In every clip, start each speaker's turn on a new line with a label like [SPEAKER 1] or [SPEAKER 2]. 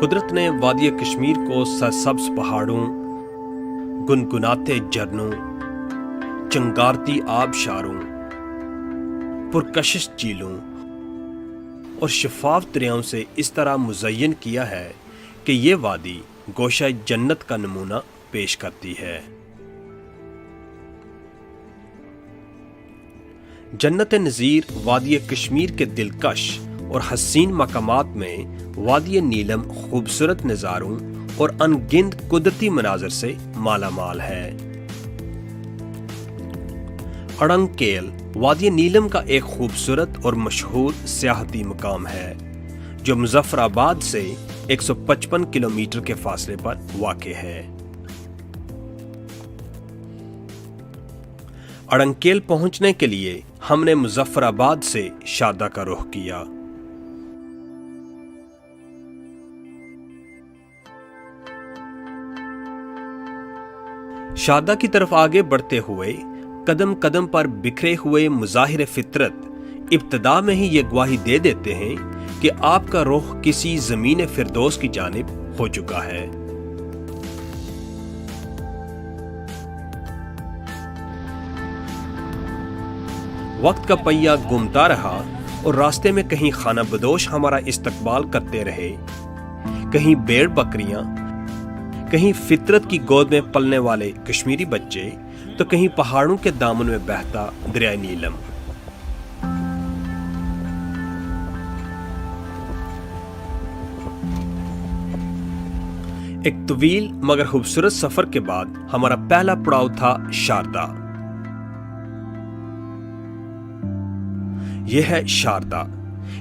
[SPEAKER 1] कुदरत ने वादी कश्मीर को सरसब्ज पहाड़ों, गुनगुनाते झरनों, चंगारती आबशारों, पुरकशिश झीलों और शफाफ दरियाओं से इस तरह मुज़य्यन किया है कि ये वादी गोशा जन्नत का नमूना पेश करती है। जन्नत नज़ीर वादी कश्मीर के दिलकश और हसीन मकामात में वादी नीलम खूबसूरत नज़ारों और अनगिनत कुदरती मनाजर से माला माल है। अड़ंगकेल वादी नीलम का एक खूबसूरत और मशहूर सियाहती मकाम है जो मुजफ्फराबाद से 155 किलोमीटर के फासले पर वाक़ है। अड़ंगकेल पहुंचने के लिए हमने मुजफ्फराबाद से शारदा का रुख किया। शारदा की तरफ आगे बढ़ते हुए कदम कदम पर बिखरे हुए मुजाहिर फितरत इब्तदा में ही ये गवाही दे देते हैं कि आपका रुख किसी ज़मीन फिरदौस की जानिब हो चुका है। वक्त का पहिया घूमता रहा और रास्ते में कहीं खाना बदोश हमारा इस्तकबाल करते रहे, कहीं भेड़ बकरियां, कहीं फितरत की गोद में पलने वाले कश्मीरी बच्चे, तो कहीं पहाड़ों के दामन में बहता दरिया नीलम। एक तवील मगर खूबसूरत सफर के बाद हमारा पहला पड़ाव था शारदा। यह है शारदा।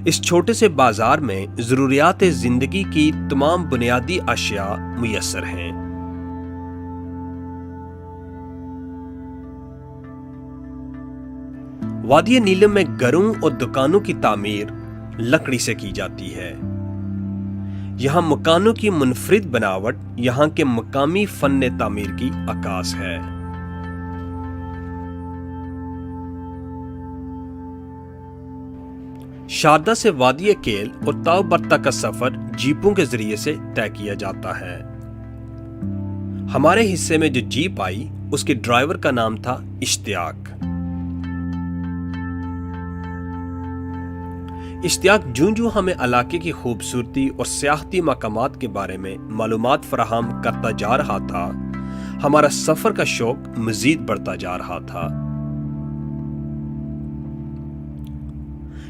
[SPEAKER 1] इस छोटे से बाजार में जरूरियात जिंदगी की तमाम बुनियादी अशिया मुयस्सर हैं। वादी नीलम में घरों और दुकानों की तामीर लकड़ी से की जाती है। यहां मकानों की मुनफरिद बनावट यहां के मकामी फन्ने तामीर की अक्कास है। शारदा से वादी केल और ताव बर्ता का सफर जीपों के जरिए से तय किया जाता है। हमारे हिस्से में जो जीप आई उसके ड्राइवर का नाम था इश्तियाक। इश्तियाक जूं हमें इलाके की खूबसूरती और सियाहती मकामात के बारे में मालूमात फराहम करता जा रहा था, हमारा सफर का शौक मजीद बढ़ता जा रहा था।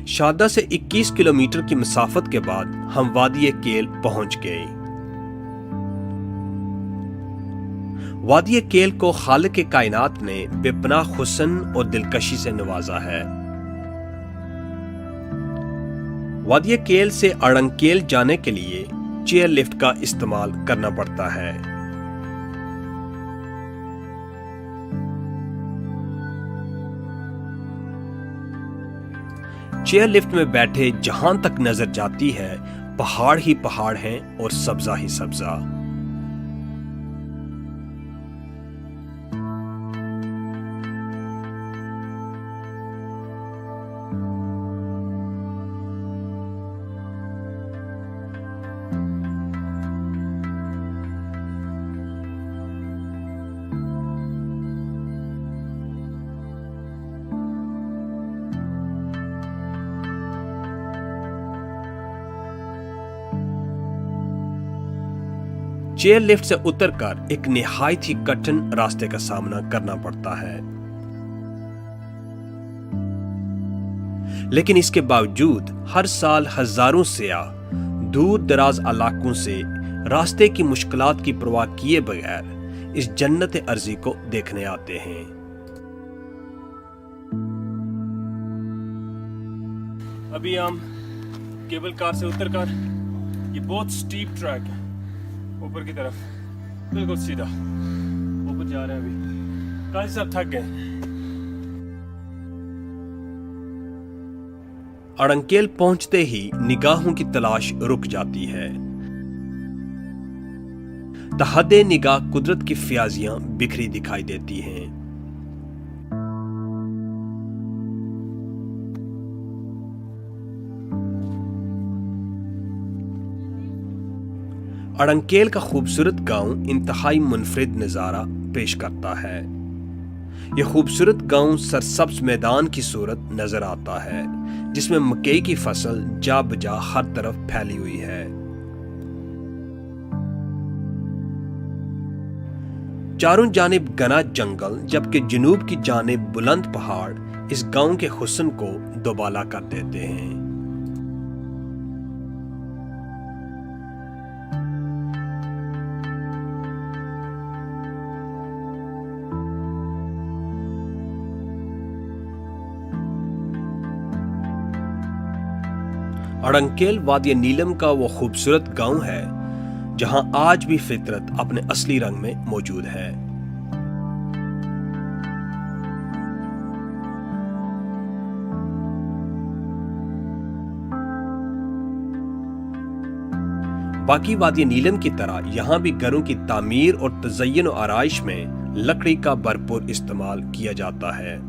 [SPEAKER 1] शारदा से 21 किलोमीटर की मुसाफत के बाद हम वादी केल पहुंच गए। वादी केल को खालिक कायनात ने बेपनाह हुस्न और दिलकशी से नवाजा है। वादी केल से अड़ंगकेल जाने के लिए चेयर लिफ्ट का इस्तेमाल करना पड़ता है। चेयर लिफ्ट में बैठे जहां तक नजर जाती है पहाड़ ही पहाड़ हैं और सब्जा ही सब्जा। चेयर लिफ्ट से उतरकर एक निहायत ही कठिन रास्ते का सामना करना पड़ता है, लेकिन इसके बावजूद हर साल हजारों सियाह दूर दराज इलाकों से रास्ते की मुश्किलात की परवाह किए बगैर इस जन्नत अर्जी को देखने आते हैं। अभी हम केबल कार से उतरकर, ये बहुत स्टीप ट्रैक है ऊपर की तरफ, बिल्कुल सीधा ऊपर जा रहे हैं। अभी काजी साहब थक गए। अड़ंगकेल पहुंचते ही निगाहों की तलाश रुक जाती है। तहदे निगाह कुदरत की फ्याजियां बिखरी दिखाई देती हैं। अड़ंकेल का खूबसूरत गांव इंतहाई मुनफरिद नज़ारा पेश करता है। यह खूबसूरत गांव सरसब्ज मैदान की सूरत नजर आता है, जिसमें मकई की फसल जा बजा हर तरफ फैली हुई है। चारों जानिब घना जंगल, जबकि जुनूब की जानिब बुलंद पहाड़ इस गांव के हुस्न को दोबाला कर देते हैं। अड़ंकेल वादी नीलम का वो खूबसूरत गांव है जहां आज भी फितरत अपने असली रंग में मौजूद है। बाकी वादी नीलम की तरह यहां भी घरों की तामीर और तज़य्युन और आराइश में लकड़ी का भरपूर इस्तेमाल किया जाता है।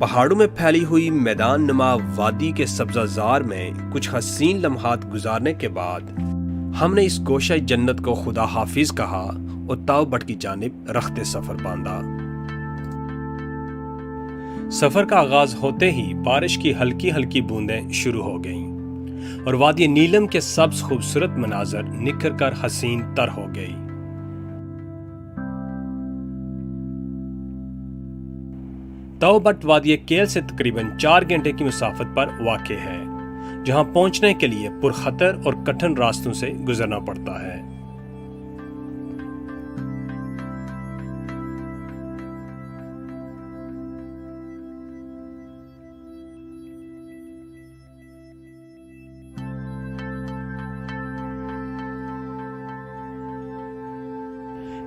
[SPEAKER 1] पहाड़ों में फैली हुई मैदान नुमा वादी के सब्जाजार में कुछ हसीन लम्हात गुजारने के बाद हमने इस गोशा जन्नत को खुदा हाफिज कहा और ताओबट की जानिब रखते सफर बांधा। सफर का आगाज होते ही बारिश की हल्की हल्की बूंदें शुरू हो गईं और वादी नीलम के सब्ज खूबसूरत मनाजर निखर कर हसीन तर हो गई। ताओबट वादी केल से तकरीबन 4 घंटे की मुसाफत पर वाक़ है, जहां पहुंचने के लिए पुरखतर और कठिन रास्तों से गुजरना पड़ता है।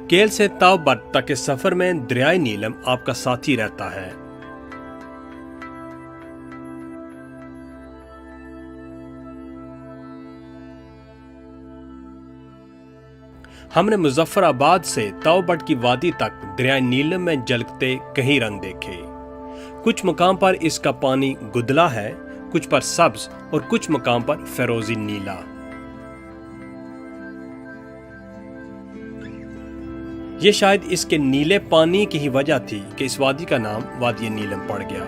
[SPEAKER 1] केल से ताओबट तक के सफर में दरियाए नीलम आपका साथी रहता है। हमने मुजफ्फराबाद से ताओबट की वादी तक दरियाए नीलम में झलकते कई रंग देखे। कुछ मकाम पर इसका पानी गुदला है, कुछ पर सब्ज और कुछ मकाम पर फिरोजी नीला। ये शायद इसके नीले पानी की ही वजह थी कि इस वादी का नाम वादी नीलम पड़ गया।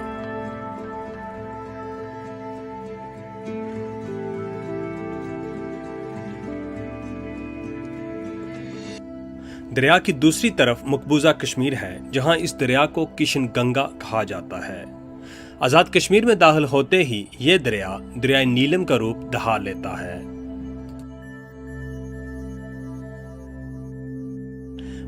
[SPEAKER 1] दरिया की दूसरी तरफ मकबूजा कश्मीर है, जहां इस दरिया को किशन गंगा कहा जाता है। आजाद कश्मीर में दाखिल होते ही ये दरिया दरियाए नीलम का रूप धार लेता है।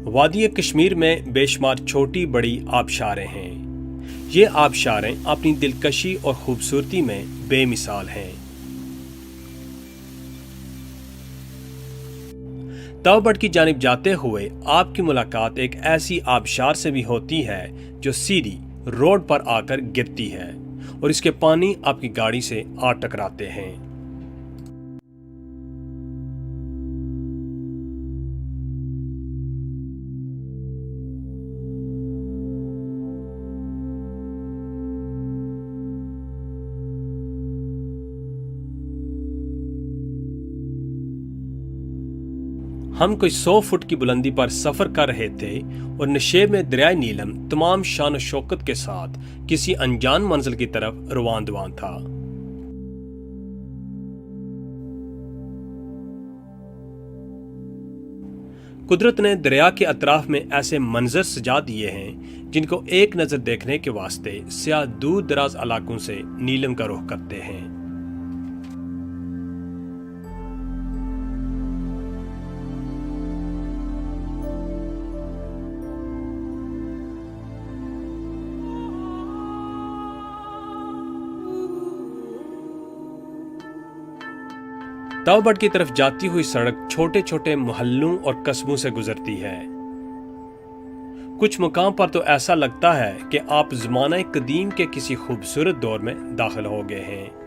[SPEAKER 1] वादी कश्मीर में बेशुमार छोटी बड़ी आबशारें हैं। ये आबशारें अपनी दिलकशी और खूबसूरती में बेमिसाल हैं। ताओबट की जानिब जाते हुए आपकी मुलाकात एक ऐसी आबशार से भी होती है जो सीधी रोड पर आकर गिरती है और इसके पानी आपकी गाड़ी से आ टकराते हैं। हम कोई 100 फुट की बुलंदी पर सफर कर रहे थे और नशेब में दरियाए नीलम तमाम शान शौकत के साथ किसी अनजान मंजिल की तरफ रवान दवान था। कुदरत ने दरिया के अतराफ में ऐसे मंजर सजा दिए हैं जिनको एक नजर देखने के वास्ते सियाह दूर दराज इलाकों से नीलम का रुख करते हैं। तौबट की तरफ जाती हुई सड़क छोटे छोटे मोहल्लों और कस्बों से गुजरती है। कुछ मुकाम पर तो ऐसा लगता है कि आप ज़माना कदीम के किसी खूबसूरत दौर में दाखिल हो गए हैं।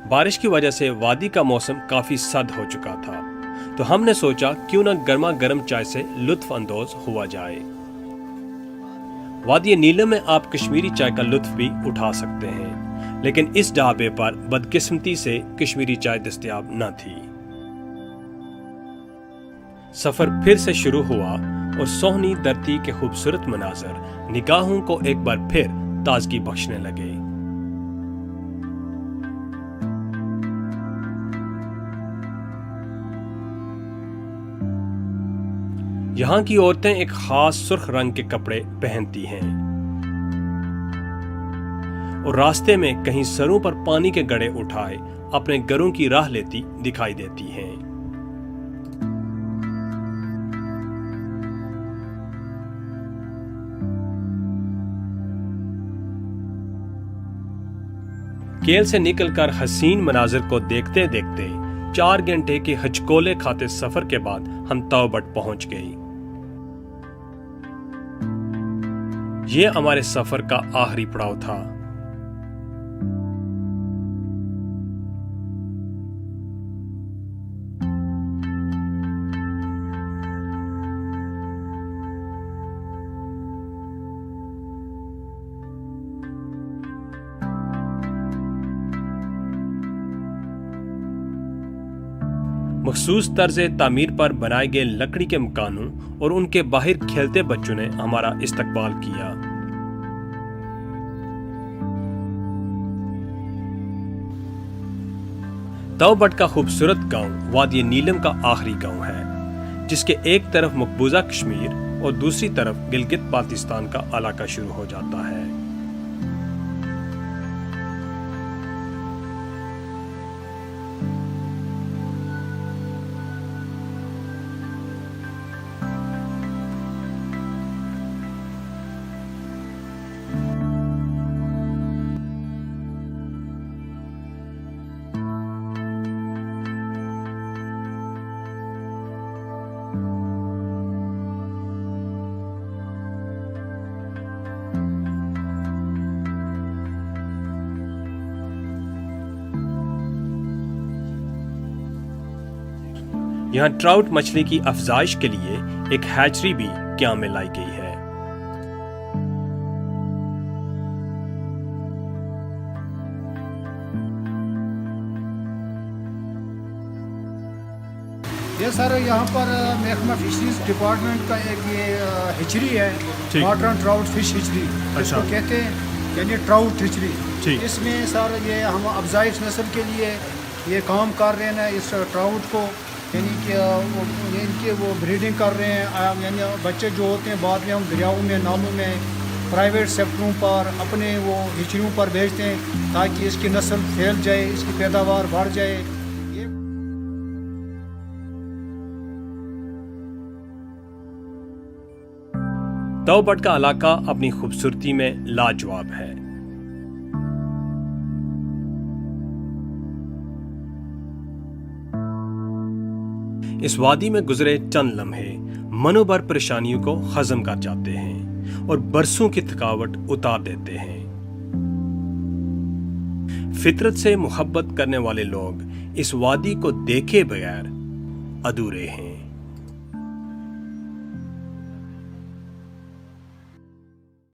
[SPEAKER 1] बारिश की वजह से वादी का मौसम काफी सर्द हो चुका था, तो हमने सोचा क्यों न गर्मा गर्म चाय से लुत्फ अंदोज हुआ जाए। वादी नीलम में आप कश्मीरी चाय का लुत्फ भी उठा सकते हैं, लेकिन इस ढाबे पर बदकिस्मती से कश्मीरी चाय दस्तयाब न थी। सफर फिर से शुरू हुआ और सोहनी धरती के खूबसूरत मनाजर निगाहों को एक बार फिर ताजगी बख्शने लगे। यहाँ की औरतें एक खास सुर्ख रंग के कपड़े पहनती हैं और रास्ते में कहीं सरों पर पानी के गड़े उठाए अपने घरों की राह लेती दिखाई देती हैं। केल से निकलकर हसीन मनाजिर को देखते देखते 4 घंटे के हचकोले खाते सफर के बाद हम तौबट पहुंच गए। ये हमारे सफर का आखिरी पड़ाव था। मखसूस तर्ज तामीर पर बनाए गए लकड़ी के मकानों और उनके बाहर खेलते बच्चों ने हमारा इस्तकबाल किया। तौबट का खूबसूरत गांव वादी नीलम का आखिरी गांव है, जिसके एक तरफ मकबूजा कश्मीर और दूसरी तरफ गिलगित पाकिस्तान का इलाका शुरू हो जाता है। यहाँ ट्राउट मछली की अफजाइश के लिए एक हैचरी भी क्या में लाई गई है।
[SPEAKER 2] ये सर यहाँ पर महकमा फिशरीज डिपार्टमेंट का एक ये हिचरी है, वाटर ट्राउट फिश हिचरी इसको कहते हैं, यानी ट्राउट हिचरी। इसमें सर ये हम अफजाइश नस्ल के लिए ये काम कर रहे हैं, इस ट्राउट को यानी कि इनकी वो ब्रीडिंग कर रहे हैं। यानी बच्चे जो होते हैं बाद में हम दरियाओं में, नालों में, प्राइवेट सेक्टरों पर अपने वो हिचरियों पर भेजते हैं ताकि इसकी नस्ल फैल जाए, इसकी पैदावार बढ़ जाए।
[SPEAKER 1] तौबट का इलाका अपनी खूबसूरती में लाजवाब है। इस वादी में गुजरे चंद लम्हे मनोभर परेशानियों को खत्म कर जाते हैं और बरसों की थकावट उतार देते हैं। फितरत से मोहब्बत करने वाले लोग इस वादी को देखे बगैर अधूरे हैं।